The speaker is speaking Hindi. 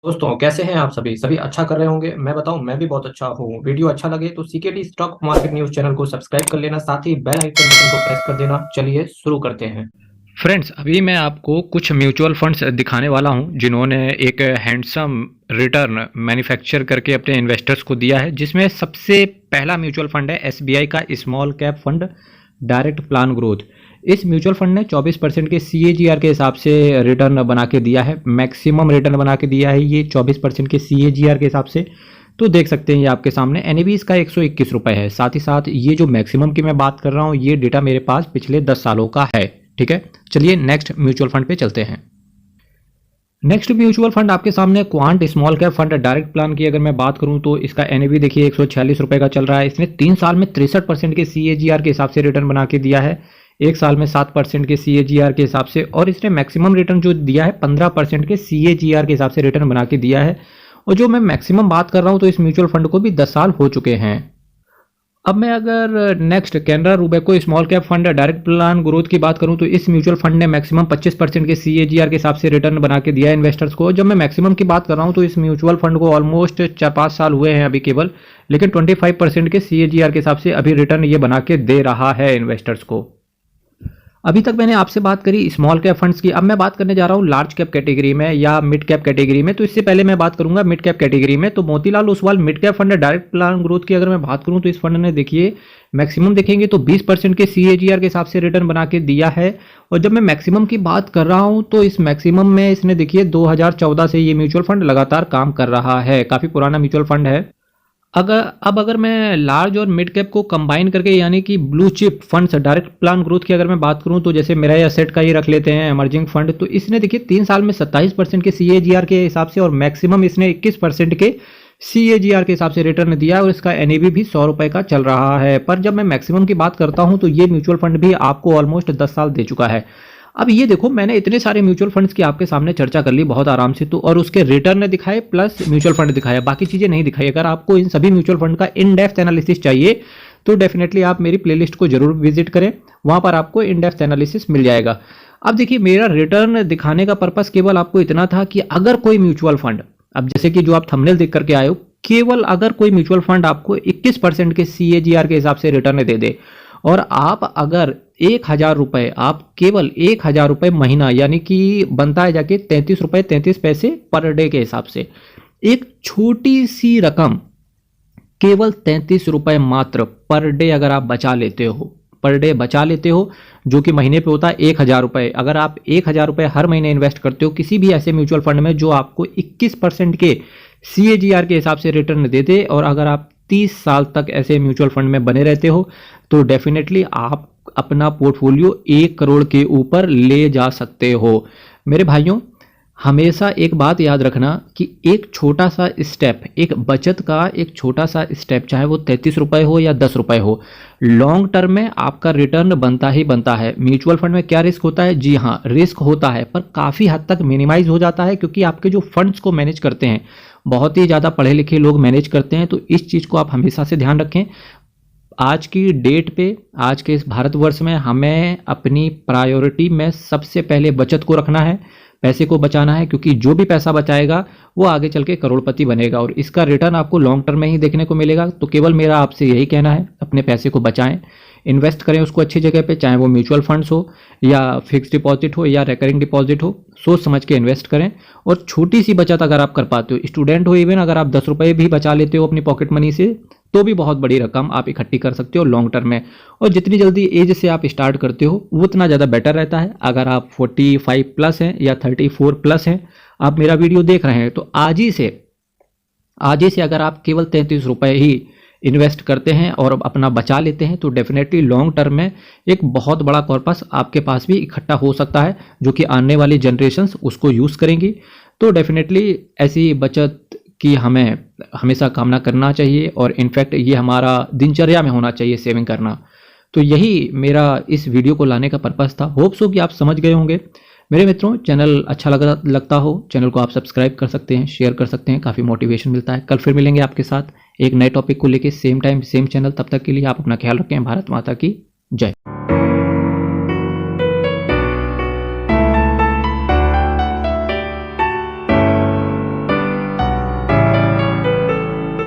दोस्तों कैसे हैं आप सभी सभी अच्छा कर रहे होंगे। मैं बताऊं, मैं भी बहुत अच्छा हूं। वीडियो अच्छा लगे तो CKD stock market news channel को सब्सक्राइब कर लेना, साथ ही बेल आइकन बटन को प्रेस कर देना। चलिए शुरू करते हैं। फ्रेंड्स, अभी मैं आपको कुछ म्यूचुअल फंड्स दिखाने वाला हूं जिन्होंने एक हैंडसम रिटर्न मैन्युफैक्चर करके अपने इन्वेस्टर्स को दिया है। जिसमें सबसे पहला म्यूचुअल फंड है एसबीआई का small cap fund direct plan growth. इस म्यूचुअल फंड ने 24% के सीएजीआर के हिसाब से रिटर्न बना के दिया है। मैक्सिमम रिटर्न बना के दिया है ये 24% के सीएजीआर के हिसाब से। तो देख सकते हैं ये आपके सामने एनएवी इसका 121 रुपये है। साथ ही साथ ये जो मैक्सिमम की मैं बात कर रहा हूँ, ये डेटा मेरे पास पिछले 10 सालों का है। ठीक है, चलिए नेक्स्ट म्यूचुअल फंड पे चलते हैं। नेक्स्ट म्यूचुअल फंड आपके सामने quant small cap fund direct plan की अगर मैं बात करूं तो इसका एनएवी देखिए 146 रुपए का चल रहा है। इसने 3 साल में 63% के सीएजीआर के हिसाब से रिटर्न बना के दिया है, 1 साल में 7% के सीएजीआर के हिसाब से, और इसने मैक्सिमम रिटर्न जो दिया है 15% के सीएजीआर के हिसाब से रिटर्न बना के दिया है। और जो मैं मैक्सिमम बात कर रहा हूं तो इस म्यूचुअल फंड को भी 10 साल हो चुके हैं। अब मैं अगर next Canara Robeco small cap fund direct plan growth की बात करूं तो इस म्यूचुअल फंड ने मैक्सिमम 25% के सीएजीआर के हिसाब से रिटर्न बना के दिया है इन्वेस्टर्स को। जब मैं मैक्सिमम की बात कर रहा हूं तो इस म्यूचुअल फंड को ऑलमोस्ट 4-5 साल हुए हैं अभी केवल, लेकिन 25% के सीएजीआर के हिसाब से अभी रिटर्न ये बना के दे रहा है इन्वेस्टर्स को। अभी तक मैंने आपसे बात करी स्मॉल कैप फंड्स की। अब मैं बात करने जा रहा हूँ लार्ज कैप कैटेगरी में या मिड कैप कैटेगरी में। तो इससे पहले मैं बात करूंगा मिड कैप कैटेगरी में। तो Motilal Oswal mid cap fund direct plan growth की अगर मैं बात करूं तो इस फंड ने देखिए मैक्सिमम देखेंगे तो 20% के सीएजीआर के हिसाब से रिटर्न बना के दिया है। और जब मैं मैक्सिमम की बात कर रहा हूं तो इस मैक्सिमम में इसने देखिए 2014 से ये म्यूचुअल फंड लगातार काम कर रहा है, काफी पुराना म्यूचुअल फंड है। अगर मैं लार्ज और मिड कैप को कंबाइन करके यानी कि blue chip funds direct plan growth की अगर मैं बात करूं तो जैसे मेरा एसेट का ही रख लेते हैं इमर्जिंग फंड। तो इसने देखिए 3 साल में 27% के सीएजीआर के हिसाब से और मैक्सिमम इसने 21% के सीएजीआर के हिसाब से रिटर्न दिया और इसका एनएवी भी 100 रुपए का चल रहा है। पर जब मैं मैक्सिमम की बात करता हूं तो ये म्यूचुअल फंड भी आपको ऑलमोस्ट 10 साल दे चुका है। अब ये देखो, मैंने इतने सारे म्यूचुअल फंड्स की आपके सामने चर्चा कर ली बहुत आराम से, तो और उसके रिटर्न दिखाए प्लस म्यूचुअल फंड दिखाया, बाकी चीजें नहीं दिखाई। अगर आपको इन सभी म्यूचुअल फंड का इन डेप्थ एनालिसिस चाहिए तो डेफिनेटली आप मेरी प्लेलिस्ट को जरूर विजिट करें, वहां पर आपको इन डेप्थ एनालिसिस मिल जाएगा। अब देखिए, मेरा रिटर्न दिखाने का पर्पस केवल आपको इतना था कि अगर कोई म्यूचुअल फंड, अब जैसे कि जो आप थंबनेल देख करके आए हो, केवल अगर कोई म्यूचुअल फंड आपको 21% के सीएजीआर के हिसाब से रिटर्न दे दे और आप अगर 1,000 रुपए, आप केवल 1,000 रुपए महीना यानी कि बनता है जाके 33 रुपए 33 पैसे पर डे के हिसाब से, एक छोटी सी रकम केवल 33 रुपए मात्र पर डे अगर आप बचा लेते हो, पर डे बचा लेते हो, जो कि महीने पे होता है 1,000 रुपए। अगर आप 1,000 रुपए हर महीने इन्वेस्ट करते हो किसी भी ऐसे म्यूचुअल फंड में जो आपको 21% के सीएजीआर के हिसाब से रिटर्न देते, और अगर आप 30 साल तक ऐसे म्यूचुअल फंड में बने रहते हो तो डेफिनेटली आप अपना पोर्टफोलियो 1 करोड़ के ऊपर ले जा सकते हो। मेरे भाइयों, हमेशा एक बात याद रखना कि एक छोटा सा स्टेप, एक बचत का एक छोटा सा स्टेप, चाहे वो 33 रुपए हो या 10 रुपए हो, लॉन्ग टर्म में आपका रिटर्न बनता ही बनता है। म्यूचुअल फंड में क्या रिस्क होता है? जी हाँ, रिस्क होता है, पर काफ़ी हद तक मिनिमाइज हो जाता है क्योंकि आपके जो फंड्स को मैनेज करते हैं बहुत ही ज़्यादा पढ़े लिखे लोग मैनेज करते हैं। तो इस चीज़ को आप हमेशा से ध्यान रखें। आज की डेट पे, आज के इस भारतवर्ष में हमें अपनी प्रायोरिटी में सबसे पहले बचत को रखना है, पैसे को बचाना है, क्योंकि जो भी पैसा बचाएगा वो आगे चल के करोड़पति बनेगा और इसका रिटर्न आपको लॉन्ग टर्म में ही देखने को मिलेगा। तो केवल मेरा आपसे यही कहना है, अपने पैसे को बचाएं, इन्वेस्ट करें उसको अच्छी जगह पे, चाहे वो म्यूचुअल फंड्स हो या फिक्स डिपॉजिट हो या रिकरिंग डिपॉजिट हो, सोच समझ के इन्वेस्ट करें। और छोटी सी बचत अगर आप कर पाते हो, स्टूडेंट हो इवन, अगर आप 10 रुपये भी बचा लेते हो अपनी पॉकेट मनी से तो भी बहुत बड़ी रकम आप इकट्ठी कर सकते हो लॉन्ग टर्म में। और जितनी जल्दी एज से आप स्टार्ट करते हो वो उतना ज़्यादा बेटर रहता है। अगर आप 45 प्लस हैं या 34 प्लस हैं, आप मेरा वीडियो देख रहे हैं, तो आज ही से अगर आप केवल 33 रुपये ही इन्वेस्ट करते हैं और अपना बचा लेते हैं तो डेफिनेटली लॉन्ग टर्म में एक बहुत बड़ा कॉर्पस आपके पास भी इकट्ठा हो सकता है, जो कि आने वाली जनरेशन्स उसको यूज़ करेंगी। तो डेफिनेटली ऐसी बचत की हमें हमेशा कामना करना चाहिए और इनफैक्ट ये हमारा दिनचर्या में होना चाहिए सेविंग करना। तो यही मेरा इस वीडियो को लाने का पर्पस था। होप सो कि आप समझ गए होंगे। मेरे मित्रों, चैनल अच्छा लगता हो, चैनल को आप सब्सक्राइब कर सकते हैं, शेयर कर सकते हैं, काफ़ी मोटिवेशन मिलता है। कल फिर मिलेंगे आपके साथ एक नए टॉपिक को लेके, सेम टाइम सेम चैनल। तब तक के लिए आप अपना ख्याल रखें। भारत माता की जय।